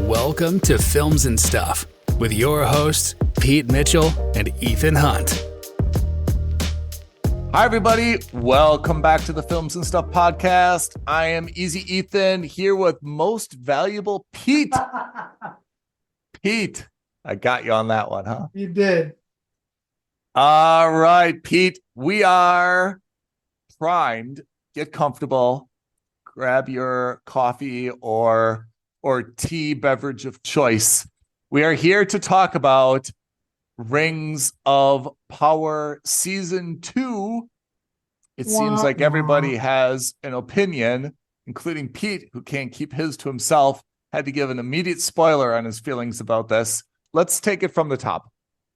Welcome to Films and Stuff with your hosts, Pete Mitchell and Ethan Hunt. Hi, everybody. Welcome back to the Films and Stuff podcast. I am Easy Ethan here with Most Valuable Pete. Pete, I got you on that one, huh? You did. All right, Pete, we are primed. Get comfortable. Grab your coffee or tea beverage of choice. We are here to talk about Rings of Power Season 2. It seems like everybody has an opinion, including Pete, who can't keep his to himself, had to give an immediate spoiler on his feelings about this. Let's take it from the top.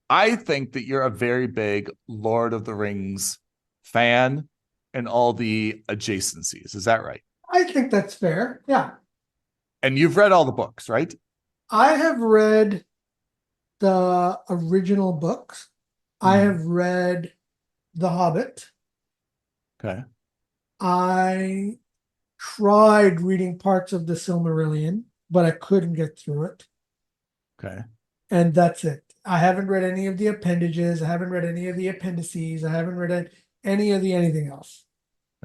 I think that you're a very big Lord of the Rings fan and all the adjacencies. Is that right? I think that's fair. Yeah. And you've read all the books, right? I have read the original books. I have read The Hobbit. Okay. I tried reading parts of the Silmarillion, but I couldn't get through it. Okay. And that's it. I haven't read any of the appendages. I haven't read any of the appendices. I haven't read any of the anything else.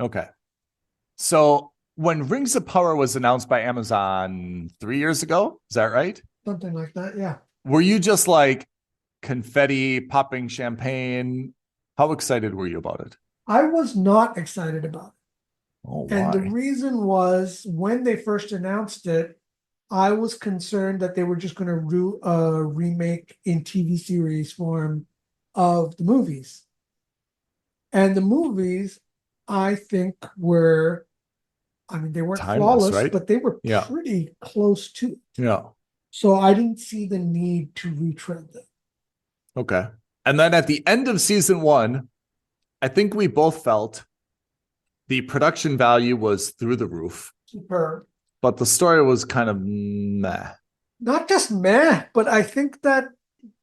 Okay. So when Rings of Power was announced by Amazon 3 years ago, is that right? Something like that, yeah. Were you just like confetti, popping champagne? How excited were you about it? I was not excited about it. Oh, why? And the reason was when they first announced it, I was concerned that they were just going to do a remake in TV series form of the movies. And the movies, I think, were, they weren't Timeless, flawless, right? but they were Yeah. pretty close to it. Yeah. So I didn't see the need to retread them. Okay. And then at the end of season 1, I think we both felt the production value was through the roof, Superb. but the story was kind of meh. Not just meh, but I think that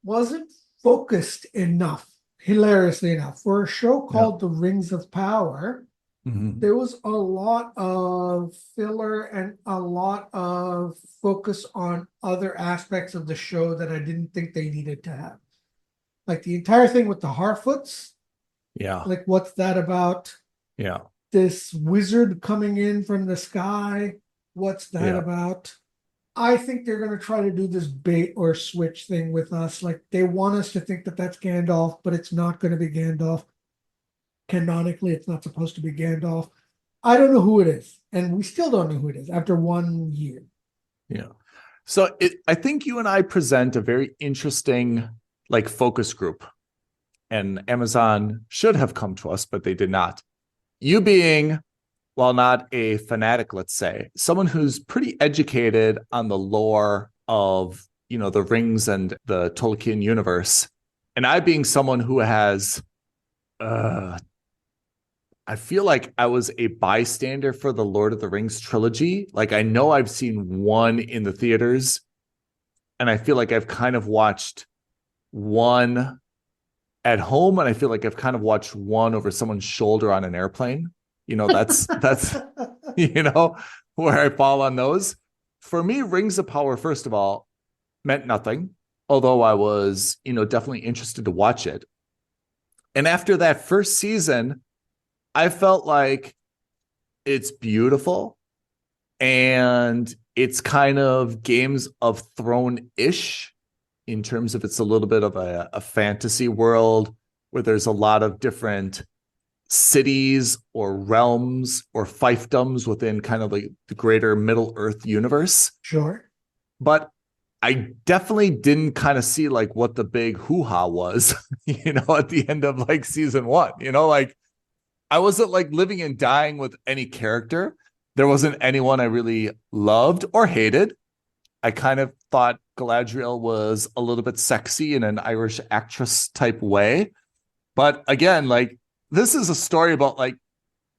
wasn't focused enough, hilariously enough. For a show called The Rings of Power, there was a lot of filler and a lot of focus on other aspects of the show that I didn't think they needed to have. Like the entire thing with the Harfoots. Yeah. Like, what's that about? Yeah. This wizard coming in from the sky. What's that about? I think they're going to try to do this bait or switch thing with us. Like, they want us to think that that's Gandalf, but it's not going to be Gandalf. Canonically, it's not supposed to be Gandalf. I don't know who it is. And we still don't know who it is after 1 year. Yeah. So I think you and I present a very interesting focus group. And Amazon should have come to us, but they did not. You being, while not a fanatic, let's say, someone who's pretty educated on the lore of, the Rings and the Tolkien universe. And I being someone who has, I feel like I was a bystander for the Lord of the Rings trilogy. Like, I know I've seen one in the theaters, and I feel like I've kind of watched one at home, and I feel like I've kind of watched one over someone's shoulder on an airplane. That's where I fall on those. For me, Rings of Power, first of all, meant nothing, although I was, definitely interested to watch it. And after that first season, I felt like it's beautiful and it's kind of Games of Thrones-ish in terms of it's a little bit of a fantasy world where there's a lot of different cities or realms or fiefdoms within kind of like the greater Middle Earth universe. Sure. But I definitely didn't kind of see what the big hoo-ha was, at the end of season 1, I wasn't living and dying with any character. There wasn't anyone I really loved or hated. I kind of thought Galadriel was a little bit sexy in an Irish actress type way. But again, this is a story about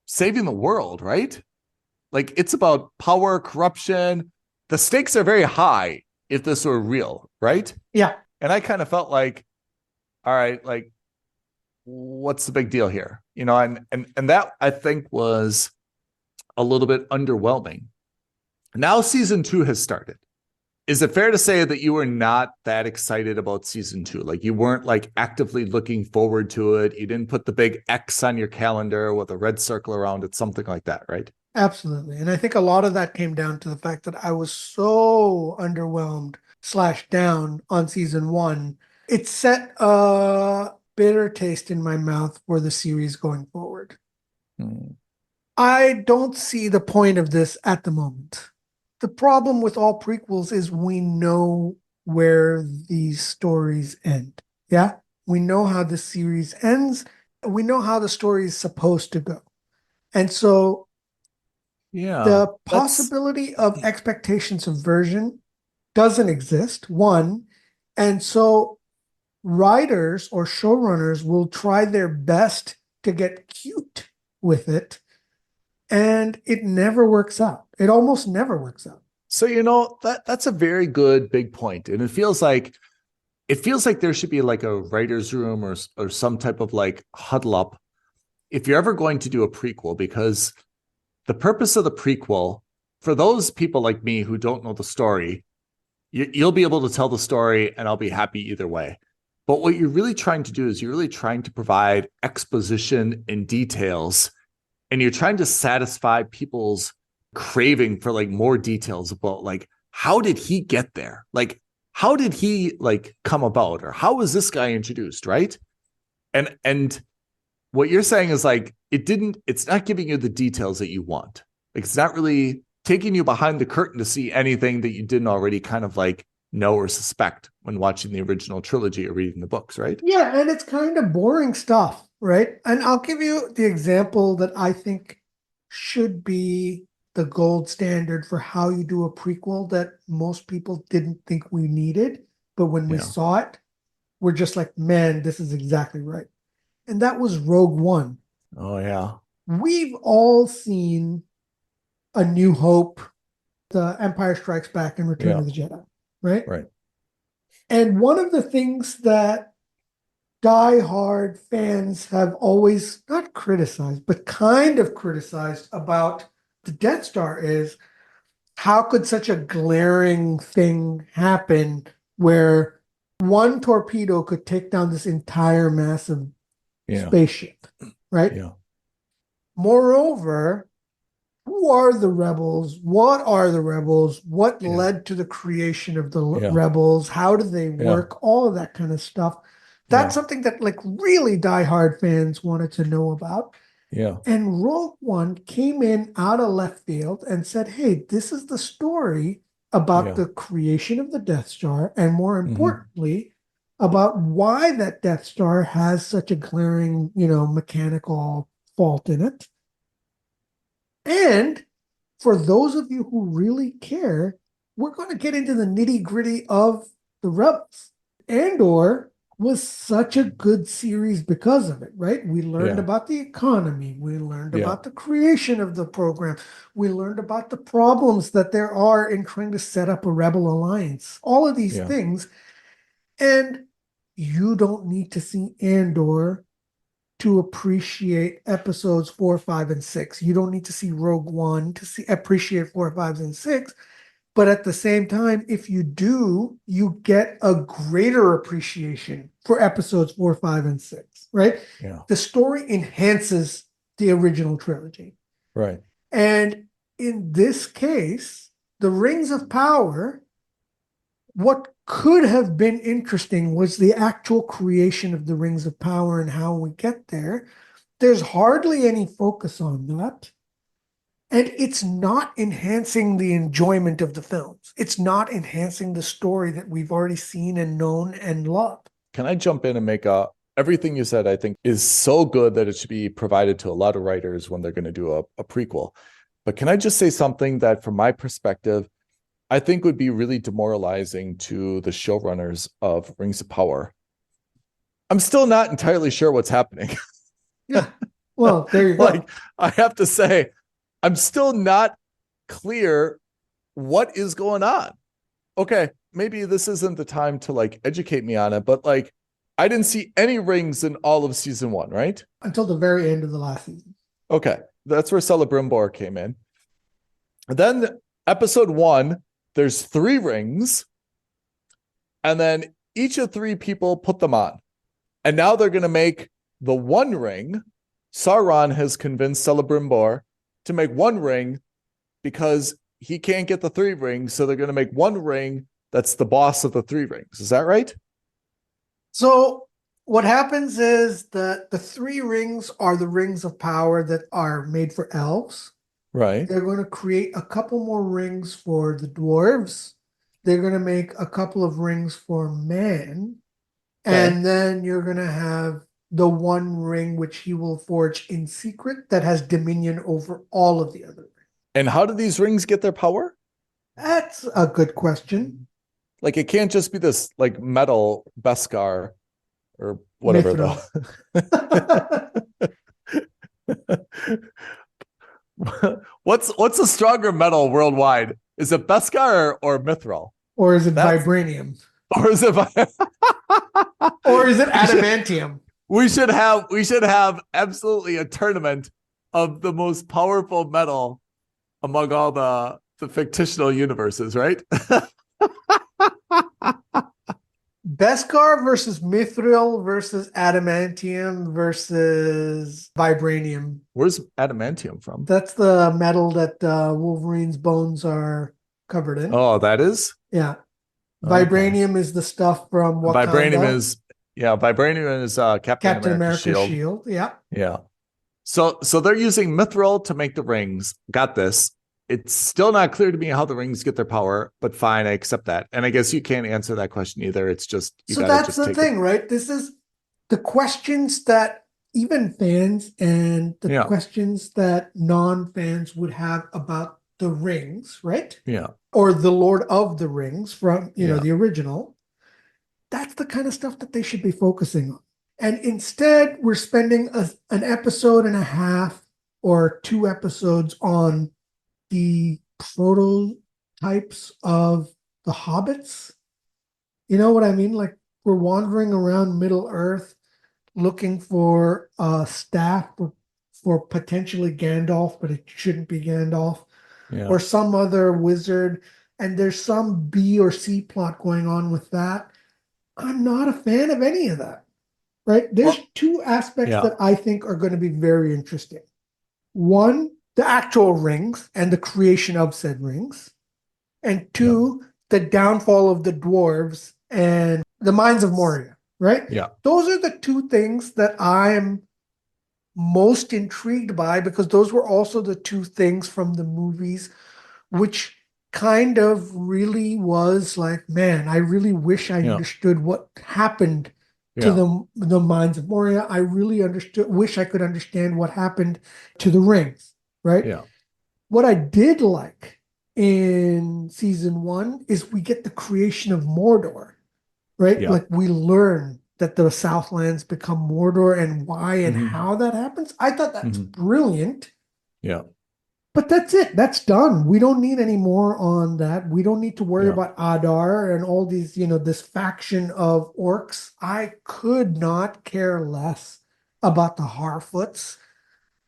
saving the world, right? It's about power, corruption. The stakes are very high if this were real, right? Yeah. And I kind of felt all right, what's the big deal here? And that I think was a little bit underwhelming. Now season 2 has started. is it fair to say that you were not that excited about season 2? Like you weren't like actively looking forward to it. You didn't put the big X on your calendar with a red circle around it, something like that, right? Absolutely. And I think a lot of that came down to the fact that I was so underwhelmed / down on season 1. It set a bitter taste in my mouth for the series going forward. I don't see the point of this at the moment. The problem with all prequels is we know where these stories end. Yeah? We know how the series ends. We know how the story is supposed to go. And so the possibility of expectation subversion doesn't exist, one. And so writers or showrunners will try their best to get cute with it. And it never works out. It almost never works out. So, that's a very good big point. And it feels like there should be like a writer's room or some type of like huddle up if you're ever going to do a prequel, because the purpose of the prequel, for those people like me who don't know the story, you'll be able to tell the story and I'll be happy either way. But what you're really trying to do is you're really trying to provide exposition and details, and you're trying to satisfy people's craving for like more details about like, how did he get there? Like, how did he like come about, or how was this guy introduced, right? And what you're saying is like, it's not giving you the details that you want. Like, it's not really taking you behind the curtain to see anything that you didn't already kind of like know or suspect when watching the original trilogy or reading the books, right? Yeah, and it's kind of boring stuff, right? And I'll give you the example that I think should be the gold standard for how you do a prequel that most people didn't think we needed. But when we saw it, we're just like, man, this is exactly right. And that was Rogue One. Oh, yeah. We've all seen A New Hope, The Empire Strikes Back, and Return of the Jedi, right? Right. And one of the things that die-hard fans have always not criticized, but kind of criticized about the Death Star is, how could such a glaring thing happen where one torpedo could take down this entire massive spaceship, right? Yeah. Moreover, who are the rebels? What are the rebels? What led to the creation of the rebels? How do they work? All of that kind of stuff. That's something that like really diehard fans wanted to know about. Yeah. And Rogue One came in out of left field and said, hey, this is the story about the creation of the Death Star, and more importantly, about why that Death Star has such a glaring, mechanical fault in it. And for those of you who really care, we're going to get into the nitty-gritty of the Rebels. Andor was such a good series because of it, right? We learned about the economy. We learned about the creation of the program. We learned about the problems that there are in trying to set up a rebel alliance. All of these things. And you don't need to see Andor to appreciate episodes 4, 5, and 6. You don't need to see Rogue One to appreciate 4, 5, and 6. But at the same time, if you do, you get a greater appreciation for episodes 4, 5, and 6, right? Yeah. The story enhances the original trilogy. Right. And in this case, the Rings of Power, what could have been interesting was the actual creation of the Rings of Power and how we get there. There's hardly any focus on that. And it's not enhancing the enjoyment of the films. It's not enhancing the story that we've already seen and known and loved. Can I jump in and make everything you said, I think, is so good that it should be provided to a lot of writers when they're going to do a prequel. But can I just say something that, from my perspective, I think would be really demoralizing to the showrunners of Rings of Power? I'm still not entirely sure what's happening. Yeah. Well, there you go. Like, I have to say, I'm still not clear what is going on. Okay, maybe this isn't the time to like educate me on it, but like, I didn't see any rings in all of season 1, right? Until the very end of the last season. Okay, that's where Celebrimbor came in. And then episode 1, there's 3 rings, and then each of 3 people put them on. And now they're going to make the one ring. Sauron has convinced Celebrimbor to make one ring because he can't get the 3 rings. So they're going to make one ring that's the boss of the 3 rings. Is that right? So what happens is that the 3 rings are the rings of power that are made for elves. Right. They're going to create a couple more rings for the dwarves. They're going to make a couple of rings for man. And then you're going to have the one ring which he will forge in secret that has dominion over all of the other rings. And how do these rings get their power? That's a good question. Like, it can't just be this like metal Beskar or whatever though. What's a stronger metal worldwide? Is it Beskar or Mithril? Or is it vibranium? Or is it or is it adamantium? We should have absolutely a tournament of the most powerful metal among all the fictional universes, right? Beskar versus Mithril versus adamantium versus vibranium. Where's adamantium from? That's the metal that Wolverine's bones are covered in. Oh, that is? Yeah. Vibranium is the stuff from Wakanda. Vibranium is Captain America's shield. Yeah. Yeah. So they're using Mithril to make the rings. Got this. It's still not clear to me how the rings get their power, but fine, I accept that. And I guess you can't answer that question either. It's just that's the thing, right? This is the questions that even fans and the questions that non-fans would have about the rings, right? Yeah. Or the Lord of the Rings from, the original. That's the kind of stuff that they should be focusing on. And instead, we're spending an episode and a half or 2 episodes on the prototypes of the hobbits. You know what I mean? Like, we're wandering around Middle Earth looking for a staff for potentially Gandalf, but it shouldn't be Gandalf. Yeah. Or some other wizard, and there's some B or C plot going on with that. I'm not a fan of any of that, right? There's 2 aspects that I think are going to be very interesting. One, the actual rings and the creation of said rings. And 2, the downfall of the dwarves and the Mines of Moria, right? Yeah. Those are the 2 things that I'm most intrigued by, because those were also the 2 things from the movies which kind of really was like, man, I really wish I understood what happened to the Mines of Moria. I really wish I could understand what happened to the rings, right? Yeah. What I did like in season 1 is we get the creation of Mordor, right? Yeah. Like, we learn that the Southlands become Mordor and why and how that happens. I thought that's brilliant. Yeah. But that's it. That's done. We don't need any more on that. We don't need to worry about Adar and all these, this faction of orcs. I could not care less about the Harfoots.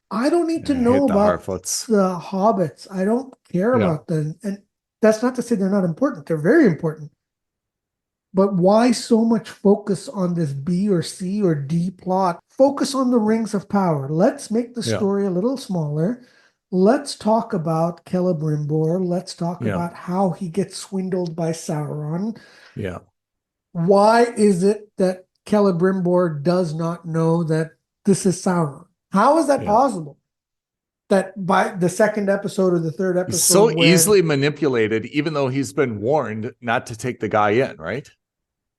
I don't need to know about the hobbits. I don't care about them. And that's not to say they're not important. They're very important. But why so much focus on this B or C or D plot? Focus on the rings of power. Let's make the story a little smaller. Let's talk about Celebrimbor. Let's talk about how he gets swindled by Sauron. Yeah. Why is it that Celebrimbor does not know that this is Sauron? How is that possible? That by the second episode or the third episode, so easily manipulated, even though he's been warned not to take the guy in, right?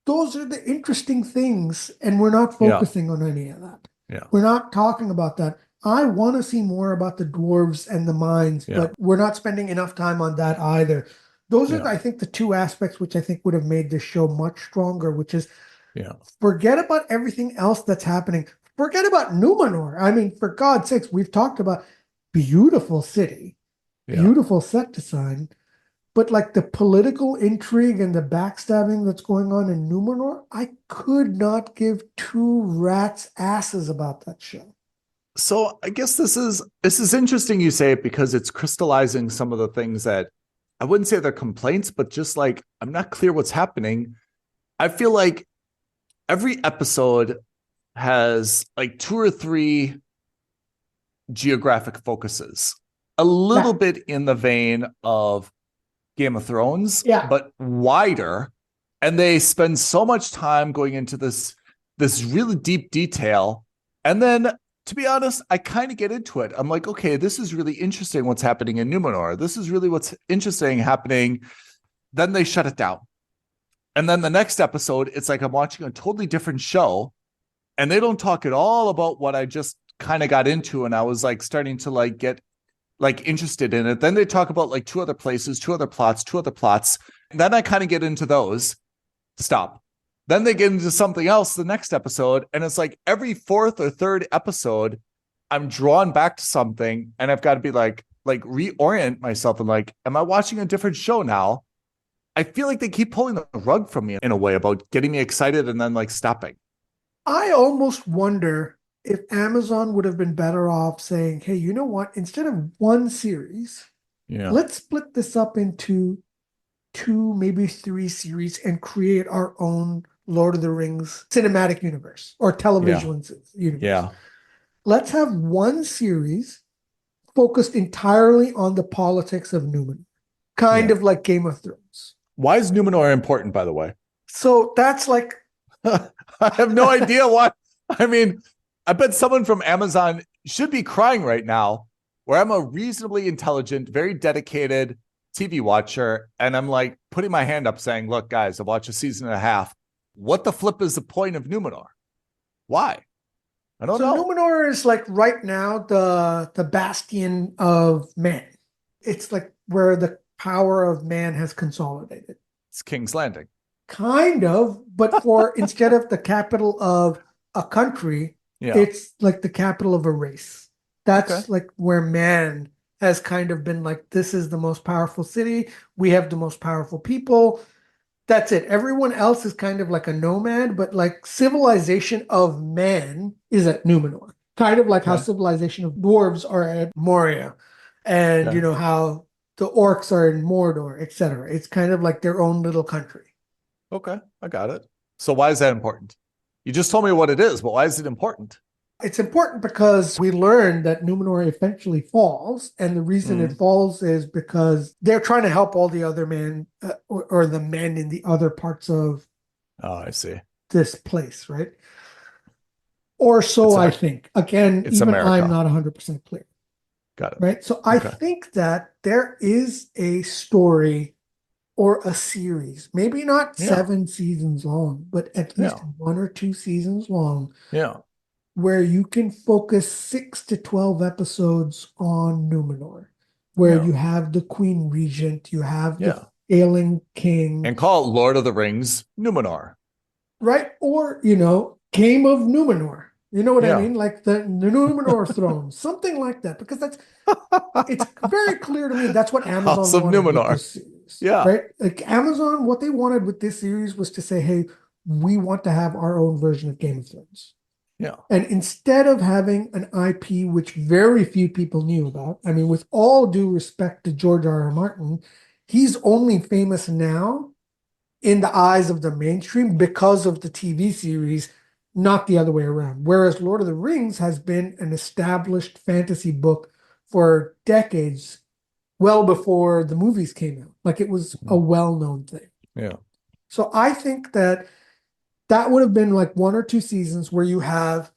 Those are the interesting things, and we're not focusing on any of that. Yeah. We're not talking about that. I want to see more about the dwarves and the mines, but we're not spending enough time on that either. Those are, I think, the 2 aspects which I think would have made this show much stronger, which is forget about everything else that's happening. Forget about Numenor. I mean, for God's sakes, we've talked about beautiful city, beautiful set design, but like the political intrigue and the backstabbing that's going on in Numenor, I could not give 2 rats' asses about that show. So I guess this is interesting you say it, because it's crystallizing some of the things that I wouldn't say they're complaints, but just like, I'm not clear what's happening. I feel like every episode has like 2 or 3 geographic focuses, a little bit in the vein of Game of Thrones, but wider. And they spend so much time going into this really deep detail. And then, to be honest, I kind of get into it. I'm like, okay, this is really interesting what's happening in Numenor. This is really what's interesting happening. Then they shut it down. And then the next episode, it's like I'm watching a totally different show. And they don't talk at all about what I just kind of got into. And I was like starting to like get like interested in it. Then they talk about like 2 other places, 2 other plots. And then I kind of get into those. Stop. Then they get into something else the next episode. And it's like every 4th or 3rd episode, I'm drawn back to something. And I've got to be like reorient myself. And like, am I watching a different show now? I feel like they keep pulling the rug from me in a way about getting me excited and then like stopping. I almost wonder if Amazon would have been better off saying, hey, you know what? Instead of one series, let's split this up into 2, maybe 3 series and create our own Lord of the Rings cinematic universe or television universe. Yeah. Let's have one series focused entirely on the politics of Numenor, kind of like Game of Thrones. Why is Numenor important, by the way? So that's like... I have no idea why. I mean, I bet someone from Amazon should be crying right now, where I'm a reasonably intelligent, very dedicated TV watcher. And I'm like putting my hand up saying, look, guys, I've watched a season and a half. What the flip is the point of Numenor? Why? I don't know. Numenor is like right now the bastion of man. It's like where the power of man has consolidated. It's King's Landing. Kind of, but for instead of the capital of a country, it's like the capital of a race. That's like where man has kind of been like, this is the most powerful city. We have the most powerful people. That's it. Everyone else is kind of like a nomad, but like civilization of man is at Numenor. Kind of like how civilization of dwarves are at Moria. And you know how the orcs are in Mordor, etc. It's kind of like their own little country. Okay, I got it. So why is that important? You just told me what it is, but why is it important? It's important because we learned that Numenor eventually falls, and the reason it falls is because they're trying to help all the other men or the men in the other parts of I see. This place, right? Or so I think. Again, even America. I'm not 100% clear. Got it. Right? So I think that there is a story or a series, maybe not 7 seasons long, but at least 1 or 2 seasons long. Where you can focus 6 to 12 episodes on Numenor, where you have the Queen Regent, you have the ailing king. And call it Lord of the Rings Numenor. Right? Or, Game of Numenor. You know what I mean? Like the Numenor throne, something like that. Because it's very clear to me that's what Amazon House of wanted Numenor. with this series. Right? Like Amazon, what they wanted with this series was to say, hey, we want to have our own version of Game of Thrones. And instead of having an IP which very few people knew about, I mean, with all due respect to George R.R. Martin, he's only famous now in the eyes of the mainstream because of the TV series, not the other way around. Whereas Lord of the Rings has been an established fantasy book for decades, well before the movies came out. Like it was a well-known thing. So I think that would have been like 1 or 2 seasons where you have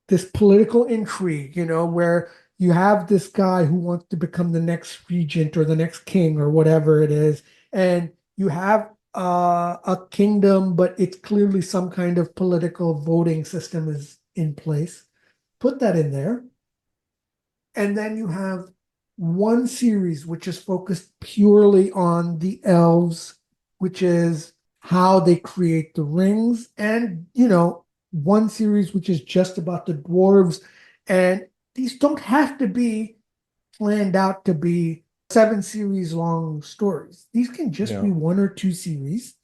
this political intrigue, where you have this guy who wants to become the next regent or the next king or whatever it is. And you have a kingdom, but it's clearly some kind of political voting system is in place. Put that in there. And then you have one series which is focused purely on the elves, which is how they create the rings, and one series which is just about the dwarves. And these don't have to be planned out to be 7 series long stories. These can just be 1 or 2 series.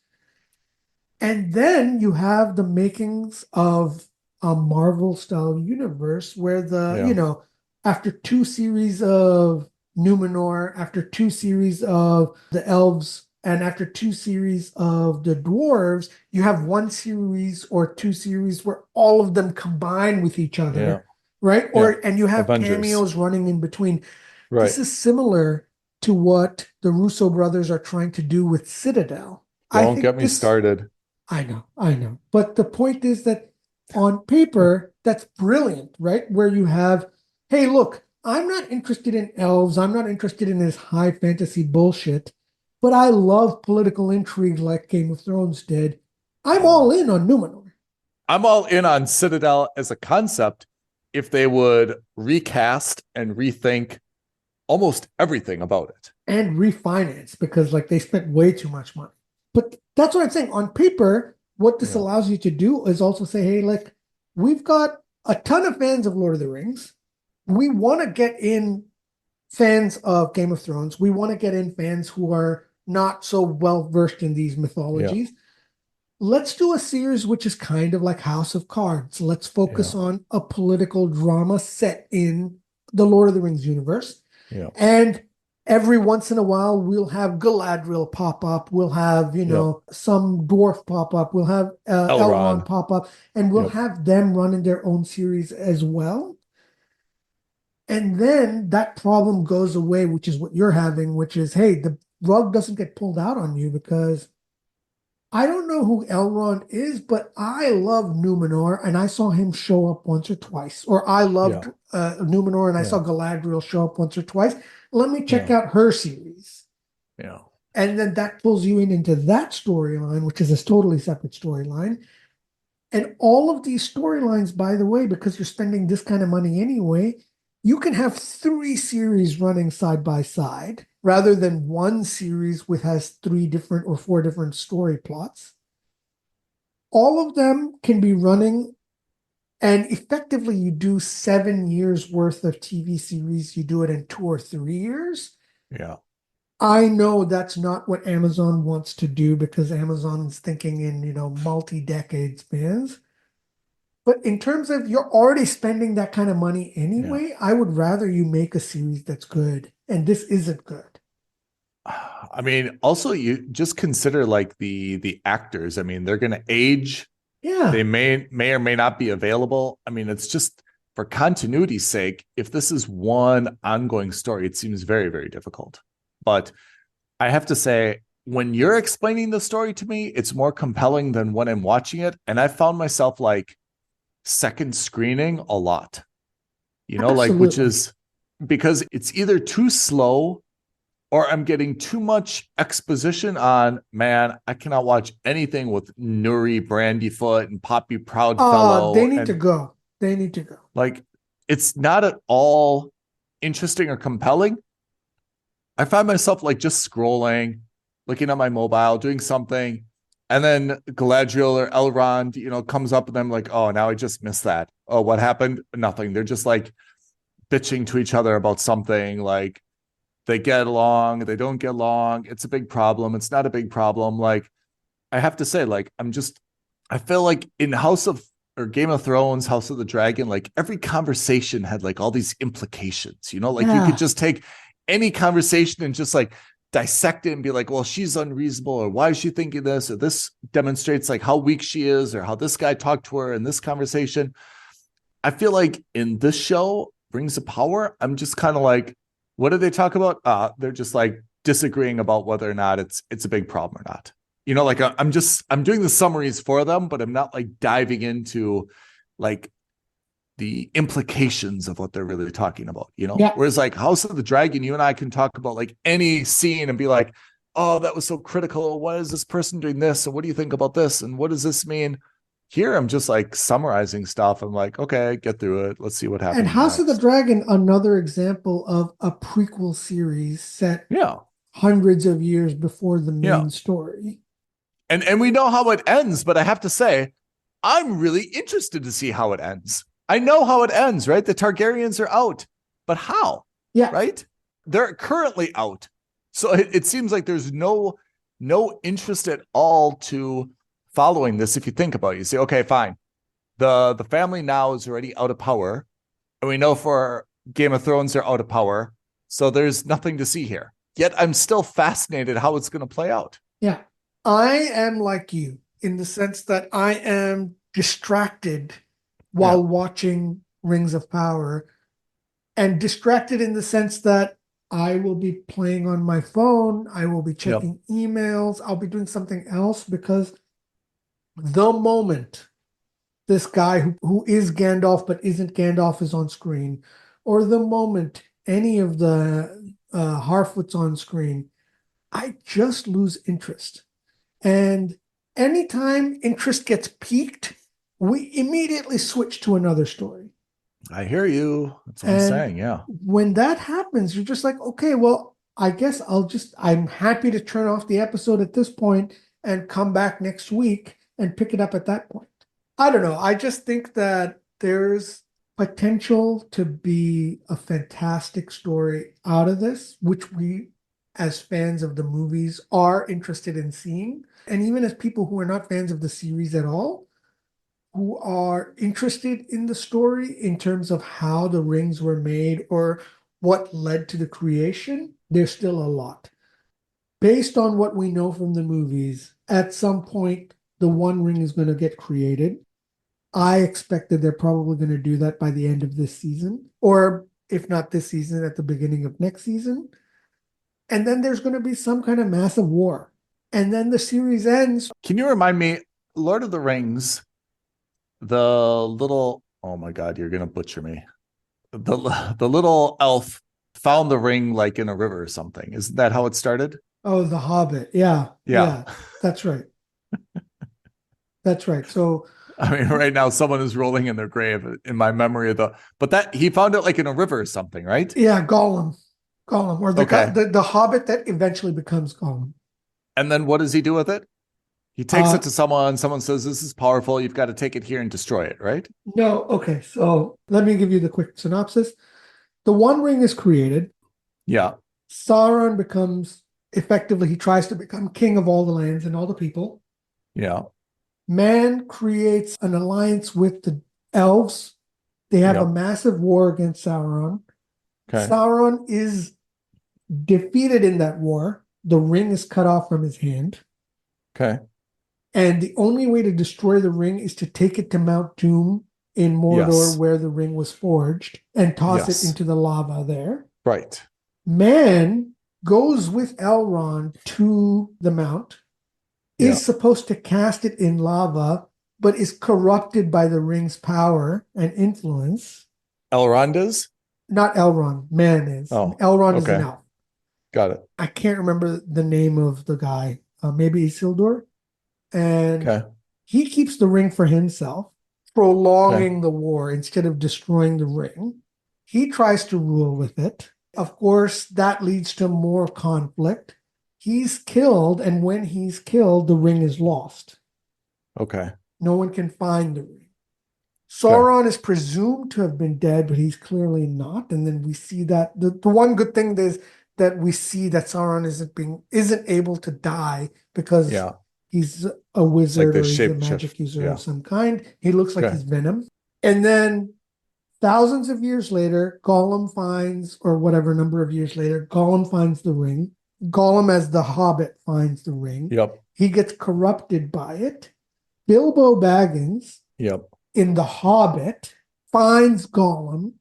And then you have the makings of a Marvel style universe where after 2 series of Numenor, after 2 series of the elves, and after 2 series of the dwarves, you have 1 series or 2 series where all of them combine with each other, right? And you have Avengers. cameos running in between. Right. This is similar to what the Russo brothers are trying to do with Citadel. Don't get me started. I know. But the point is that on paper, that's brilliant, right? Where you have, hey, look, I'm not interested in elves. I'm not interested in this high fantasy bullshit, but I love political intrigue like Game of Thrones did. I'm all in on Numenor. I'm all in on Citadel as a concept if they would recast and rethink almost everything about it. And refinance, because like they spent way too much money. But that's what I'm saying. On paper, what this allows you to do is also say, hey, like, we've got a ton of fans of Lord of the Rings. We want to get in fans of Game of Thrones. We want to get in fans who are not so well versed in these mythologies. Yeah. Let's do a series which is kind of like House of Cards. Let's focus on a political drama set in the Lord of the Rings universe. Yeah. And every once in a while, we'll have Galadriel pop up. We'll have, some dwarf pop up. We'll have Elrond pop up. And we'll have them running their own series as well. And then that problem goes away, which is what you're having, which is, hey, the rug doesn't get pulled out on you because I don't know who Elrond is, but I love Numenor, and I saw him show up once or twice. Or I loved Numenor, and I saw Galadriel show up once or twice. Let me check out her series. Yeah. And then that pulls you into that storyline, which is a totally separate storyline. And all of these storylines, by the way, because you're spending this kind of money anyway, you can have 3 series running side by side rather than 1 series which has 3 different or 4 different story plots. All of them can be running, and effectively you do 7 years worth of TV series. You do it in 2 or 3 years. Yeah. I know that's not what Amazon wants to do because Amazon's thinking in, multi-decade spans. But in terms of you're already spending that kind of money anyway, I would rather you make a series that's good. And this isn't good. I mean, also you just consider like the actors. I mean, they're going to age. Yeah. They may or may not be available. I mean, it's just for continuity's sake, if this is one ongoing story, it seems very, very difficult. But I have to say, when you're explaining the story to me, it's more compelling than when I'm watching it. And I found myself like second screening a lot, Absolutely. like, which is because it's either too slow or I'm getting too much exposition on, man, I cannot watch anything with Nuri Brandyfoot and Poppy Proudfellow. They need to go. Like, it's not at all interesting or compelling. I find myself like just scrolling, looking at my mobile, doing something. And then Galadriel or Elrond, comes up and I'm like, oh, now I just missed that. Oh, what happened? Nothing. They're just like bitching to each other about something. Like they get along, they don't get along. It's a big problem. It's not a big problem. Like I have to say, like, I feel like in Game of Thrones, House of the Dragon, like every conversation had like all these implications, you could just take any conversation and just like dissect it and be like, well, she's unreasonable, or why is she thinking this, or this demonstrates like how weak she is, or how this guy talked to her in this conversation. I feel like in this show, Rings of Power, I'm just kind of like, what do they talk about? They're just like disagreeing about whether or not it's a big problem or not. Like I'm doing the summaries for them, but I'm not like diving into like the implications of what they're really talking about, Whereas like House of the Dragon, you and I can talk about like any scene and be like, oh, that was so critical. Why is this person doing this? And what do you think about this? And what does this mean? Here, I'm just like summarizing stuff. I'm like, okay, get through it. Let's see what happens. And House of the Dragon, another example of a prequel series set hundreds of years before the main story. And we know how it ends, but I have to say, I'm really interested to see how it ends. I know how it ends, right? The Targaryens are out, but how? Yeah. Right? They're currently out. So it seems like there's no interest at all to following this. If you think about it, you say, okay, fine. The family now is already out of power. And we know for Game of Thrones, they're out of power. So there's nothing to see here. Yet I'm still fascinated how it's going to play out. Yeah. I am like you in the sense that I am distracted while watching Rings of Power, and distracted in the sense that I will be playing on my phone, I will be checking emails, I'll be doing something else, because the moment this guy who is Gandalf but isn't Gandalf is on screen, or the moment any of the Harfoots on screen, I just lose interest. And anytime interest gets piqued, we immediately switch to another story. I hear you. That's what I'm saying. Yeah. When that happens, you're just like, okay, well, I guess I'm happy to turn off the episode at this point and come back next week and pick it up at that point. I don't know. I just think that there's potential to be a fantastic story out of this, which we, as fans of the movies, are interested in seeing. And even as people who are not fans of the series at all, who are interested in the story in terms of how the rings were made or what led to the creation, there's still a lot. Based on what we know from the movies, at some point, the One Ring is going to get created. I expect that they're probably going to do that by the end of this season, or if not this season, at the beginning of next season. And then there's going to be some kind of massive war. And then the series ends. Can you remind me, Lord of the Rings, the little, oh my God, you're going to butcher me. The little elf found the ring like in a river or something. Isn't that how it started? Oh, the Hobbit. Yeah. That's right. That's right. So, I mean, right now someone is rolling in their grave in my memory of but that he found it like in a river or something, right? Yeah, Gollum, or the Hobbit that eventually becomes Gollum. And then what does he do with it? He takes it to someone. Someone says, this is powerful. You've got to take it here and destroy it, right? No. Okay. So let me give you the quick synopsis. The One Ring is created. Yeah. Sauron becomes, effectively, he tries to become king of all the lands and all the people. Yeah. Man creates an alliance with the elves. They have a massive war against Sauron. Okay. Sauron is defeated in that war. The ring is cut off from his hand. Okay. And the only way to destroy the ring is to take it to Mount Doom in Mordor, where the ring was forged, and toss it into the lava there. Right. Man goes with Elrond to the mount, is supposed to cast it in lava, but is corrupted by the ring's power and influence. Elrond is? Not Elrond, man is. Oh, Elrond is an elf. Got it. I can't remember the name of the guy. Maybe Isildur. And he keeps the ring for himself, prolonging the war instead of destroying the ring. He tries to rule with it. Of course, that leads to more conflict. He's killed, and when he's killed, the ring is lost. Okay. No one can find the ring. Sauron is presumed to have been dead, but he's clearly not. And then we see that the one good thing is that we see that Sauron isn't able to die because he's a wizard, or he's a magic user of some kind. He looks like he's Venom. And then thousands of years later, Gollum finds, or whatever number of years later, Gollum finds the ring. Gollum, as the Hobbit, finds the ring. Yep. He gets corrupted by it. Bilbo Baggins, in The Hobbit, finds Gollum,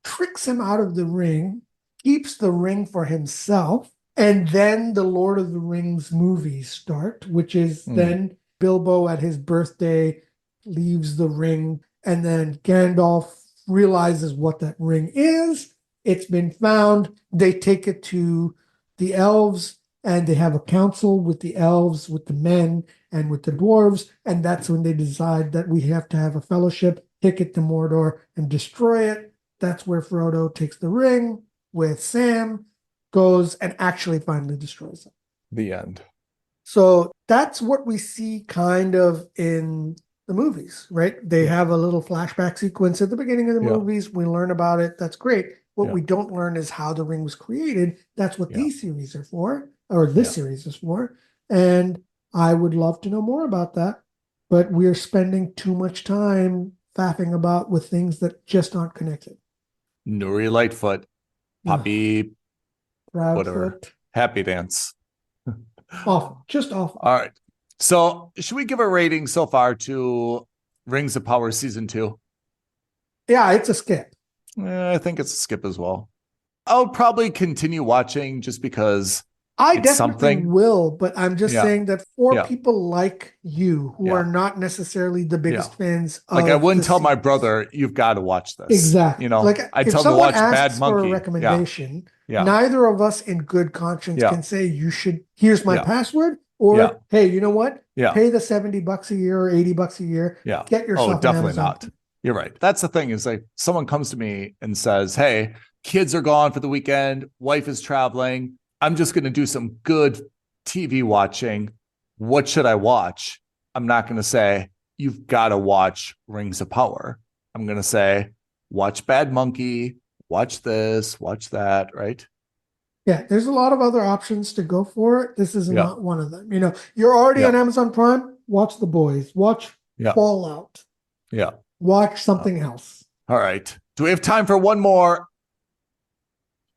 tricks him out of the ring, keeps the ring for himself, and then the Lord of the Rings movies start, which is then Bilbo at his birthday leaves the ring, and then Gandalf realizes what that ring is. It's been found. They take it to the elves, and they have a council with the elves, with the men, and with the dwarves, and that's when they decide that we have to have a fellowship, take it to Mordor, and destroy it. That's where Frodo takes the ring with Sam, goes and actually finally destroys it. The end. So that's what we see kind of in the movies, right? They have a little flashback sequence at the beginning of the movies. We learn about it. That's great. What we don't learn is how the ring was created. That's what these series are for, or this series is for. And I would love to know more about that. But we're spending too much time faffing about with things that just aren't connected. Nuri Lightfoot, Poppy whatever. Proudfoot. Happy Dance. Awful. Just awful. All right. So should we give a rating so far to Rings of Power Season 2? Yeah, it's a skip. I think it's a skip as well. I'll probably continue watching just because I it's definitely something. will, but I'm just saying that for Yeah. people like you who Yeah. are not necessarily the biggest fans of Like I wouldn't the tell my series. brother, you've got to watch this. Exactly. You know, Like I if tell him to someone watch Bad asks for a Monkey. recommendation, Yeah. neither of us in good conscience Yeah. can say you should, here's my Yeah. password, or Yeah. hey, you know what? Yeah. Pay the $70 a year or $80 a year. Yeah. Get yourself an definitely Amazon. not. You're right. That's the thing is like someone comes to me and says, hey, kids are gone for the weekend. Wife is traveling. I'm just going to do some good TV watching. What should I watch? I'm not going to say, you've got to watch Rings of Power. I'm going to say, watch Bad Monkey, watch this, watch that, right? Yeah, there's a lot of other options to go for. This is Yeah. not one of them. You know, you're already on Amazon Prime. Watch The Boys. Watch Fallout. Yeah. Watch something else. All right. Do we have time for one more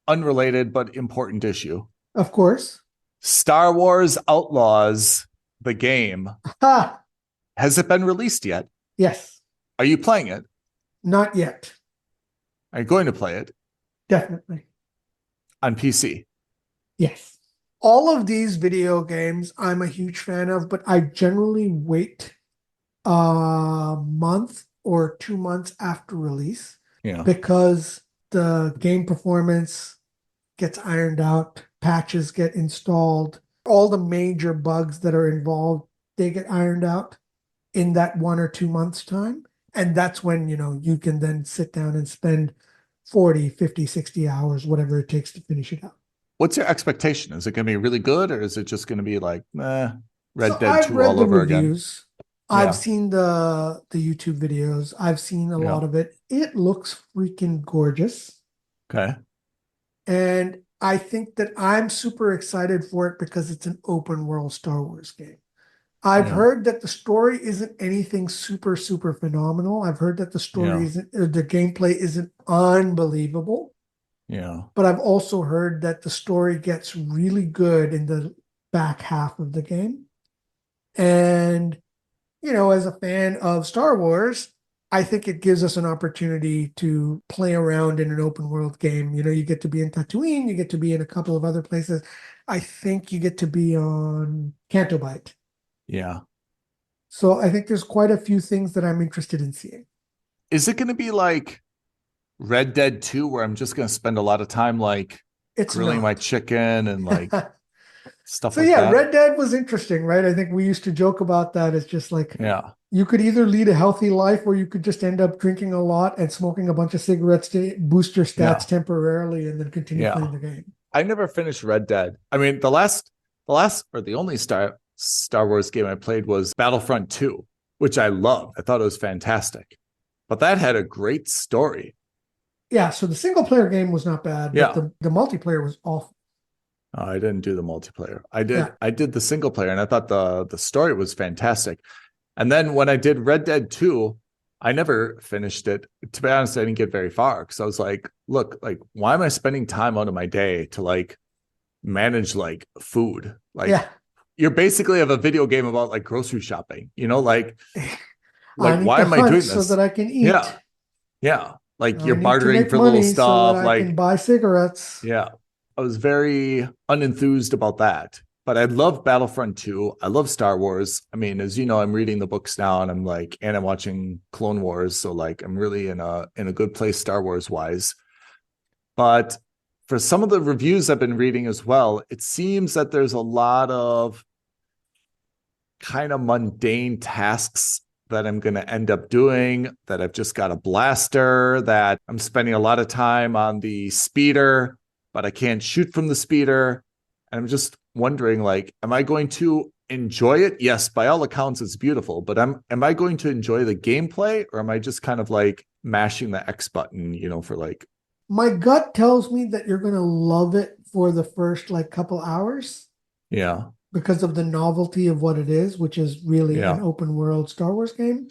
unrelated but important issue? Of course. Star Wars Outlaws, the game. Ha! Has it been released yet? Yes. Are you playing it? Not yet. Are you going to play it? Definitely. On PC? Yes. All of these video games I'm a huge fan of, but I generally wait a month or 2 months after release because the game performance gets ironed out, patches get installed, all the major bugs that are involved, they get ironed out in that 1 or 2 months time. And that's when, you know, you can then sit down and spend 40, 50, 60 hours, whatever it takes to finish it out. What's your expectation? Is it going to be really good or is it just going to be like, Red Dead 2 I've read all the over reviews. again? I've seen the YouTube videos. I've seen a lot of it. It looks freaking gorgeous. Okay. And I think that I'm super excited for it because it's an open world Star Wars game. I've heard that the story isn't anything super, super phenomenal. I've heard that the story isn't, the gameplay isn't unbelievable. Yeah. But I've also heard that the story gets really good in the back half of the game. And, you know, as a fan of Star Wars, I think it gives us an opportunity to play around in an open world game. You know, you get to be in Tatooine, you get to be in a couple of other places. I think you get to be on Canto Bight. Yeah. So I think there's quite a few things that I'm interested in seeing. Is it going to be like Red Dead 2 where I'm just going to spend a lot of time like grilling my chicken and like stuff so like that? Red Dead was interesting, right? I think we used to joke about that. It's just like, you could either lead a healthy life or you could just end up drinking a lot and smoking a bunch of cigarettes to boost your stats temporarily and then continue playing the game. I never finished Red Dead. I mean, the only Star Wars game I played was Battlefront 2, which I loved. I thought it was fantastic. But that had a great story. Yeah, so the single player game was not bad, but the multiplayer was awful. I didn't do the multiplayer. I did the single player, and I thought the story was fantastic. And then when I did Red Dead 2, I never finished it. To be honest, I didn't get very far because I was like, look, like, why am I spending time out of my day to like manage like food? Like you're basically have a video game about like grocery shopping, you know, like why am I doing this? So that I can eat. Yeah. Like I you're need bartering to make for little money stuff. so that like I can buy cigarettes. Yeah. I was very unenthused about that. But I love Battlefront 2. I love Star Wars. I mean, as you know, I'm reading the books now and I'm watching Clone Wars. So like I'm really in a good place Star Wars wise. But for some of the reviews I've been reading as well, it seems that there's a lot of kind of mundane tasks that I'm going to end up doing, that I've just got a blaster, that I'm spending a lot of time on the speeder, but I can't shoot from the speeder. And I'm just wondering, like, am I going to enjoy it? Yes, by all accounts, it's beautiful, but am I going to enjoy the gameplay, or am I just kind of like mashing the X button, you know, for like... My gut tells me that you're going to love it for the first like couple hours. Yeah. Because of the novelty of what it is, which is really an open world Star Wars game.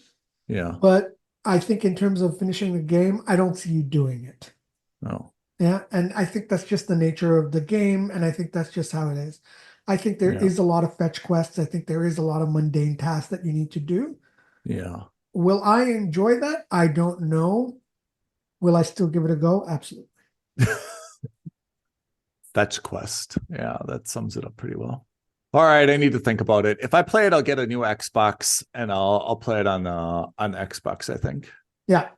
Yeah. But I think in terms of finishing the game, I don't see you doing it. No. Yeah, and I think that's just the nature of the game, and I think that's just how it is. I think there is a lot of fetch quests. I think there is a lot of mundane tasks that you need to do. Yeah. Will I enjoy that? I don't know. Will I still give it a go? Absolutely. Fetch quest. Yeah, that sums it up pretty well. All right, I need to think about it. If I play it, I'll get a new Xbox and I'll play it on Xbox, I think. Yeah.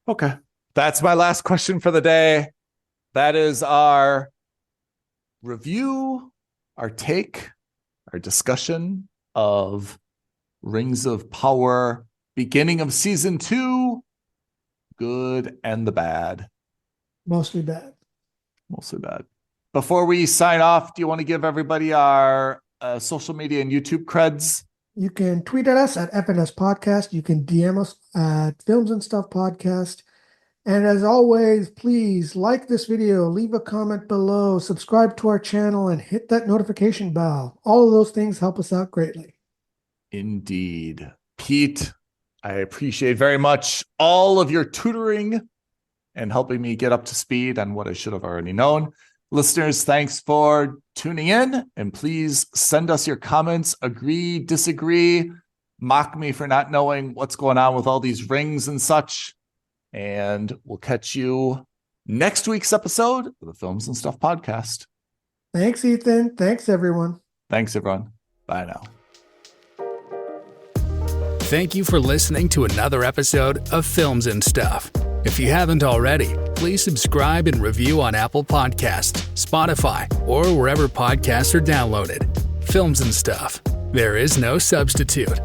Okay. That's my last question for the day. That is our review, our take, our discussion of Rings of Power, beginning of season 2, good and the bad. Mostly bad. Mostly bad. Before we sign off, do you want to give everybody our social media and YouTube creds? You can tweet at us at FNS Podcast. You can DM us at Films and Stuff Podcast. And as always, please like this video, leave a comment below, subscribe to our channel, and hit that notification bell. All of those things help us out greatly. Indeed. Pete, I appreciate very much all of your tutoring and helping me get up to speed on what I should have already known. Listeners, thanks for tuning in, and please send us your comments, agree, disagree, mock me for not knowing what's going on with all these rings and such. And we'll catch you next week's episode of the Films and Stuff Podcast. Thanks, Ethan. Thanks, everyone. Thanks, everyone. Bye now. Thank you for listening to another episode of Films and Stuff. If you haven't already, please subscribe and review on Apple Podcasts, Spotify, or wherever podcasts are downloaded. Films and Stuff. There is no substitute.